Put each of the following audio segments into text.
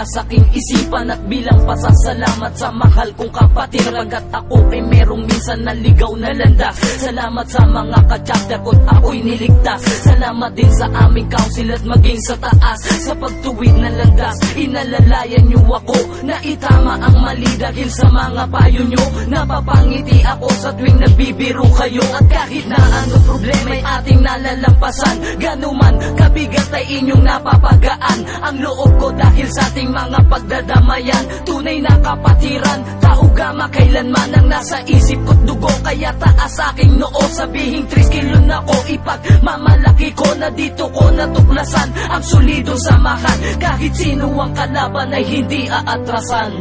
sa aking isipan at bilang pasasalamat sa mahal kong kapatid. Pagkat ako ay merong minsan naligaw na landas. Salamat sa mga ka-chapter ko't ako'y niligtas. Salamat din sa aming council at maging sa taas. Sa pagtuwid ng landas, inalalayan niyo ako na itama ang mali dahil sa mga payo niyo. Napapangiti ako sa tuwing nagbibiro kayo. At kahit na anong problema ay ating nalalampasan, ganuman kabigat ay inyong napapagaan ang loob ko dahil sa ating mga pagdadamayan. Tunay na kapatiran, taugama kailanman ang nasa isip ko't dugo. Kaya taas aking noo, sabihing 3 kilo na ko. Ipagmamalaki ko na dito ko natuklasan ang solidong samahan. Kahit sino ang kalaban ay hindi aatrasan.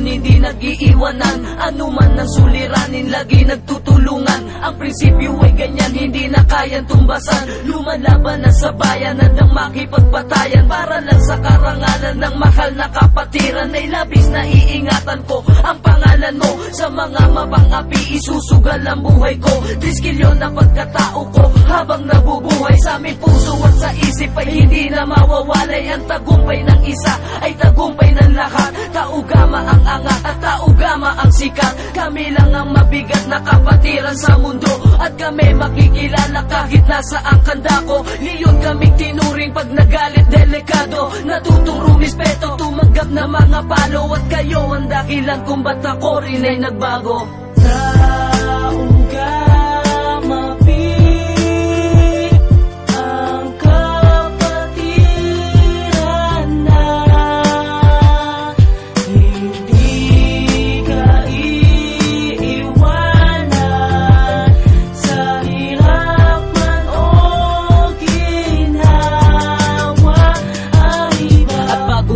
Hindi nag-iiwanan, anuman ang suliranin, lagi nagtutulungan. Ang prinsipyo ay ganyan, hindi na kayang tumbasan. Lumalaban na sa bayan at ang makipagpatayan para lang sa karangalan ng mahal na kapatiran. Ay labis na iingatan ko ang pangalan mo. Sa mga mapangapi isusugal ang buhay ko. 3 kilyo na pagkatao ko habang nabubuhay. Sa aming puso at sa isip ay hindi na mawawalay. Ang tagumpay ng isa ay tagumpay ng lahat. Taugama ang angat at taugama ang sikat. Kami lang ang mabigat na kapatiran sa mundo. At kami makikilala kahit nasa ang kanda ko. Leon kaming tinuring pag nagalit delikado. Natutong rumispeto, tumanggap na mga palo. At kayo ang dahilan kung ba't ako rin ay nagbago.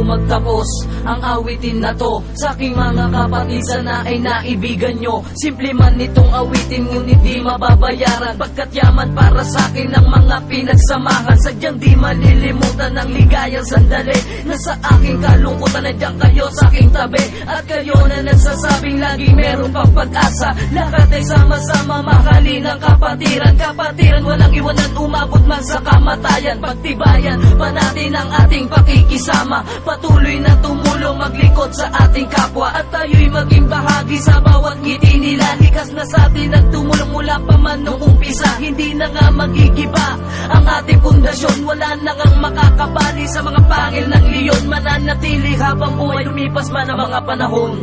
Magtapos ang awitin na to sa aking mga kapatid, sana ay naibigan nyo. Simple man itong awitin, ngunit di mababayaran. Pagkat yaman para sa akin ang mga pinagsamahan. Sadyang di malilimutan ang ligayang sandali na sa aking kalungkutan nandiyan kayo sa aking tabi. At kayo na nagsasabing lagi meron pang pag-asa. Lahat ay sama-sama mahalin ang kapatiran. Kapatiran walang iwanan, umabot man sa kamatayan. Pagtibayan pa natin ang ating pakikisama. Patuloy na tumulong maglingkod sa ating kapwa. At tayo'y maging bahagi sa bawat ngiti nila. Likas na sa atin at tumulong mula pa man nung umpisa. Hindi na nga magigiba ang ating pundasyon. Wala na ngang makakabali sa mga pangil ng leon. Mananatili habang buhay lumipas man ang mga panahon.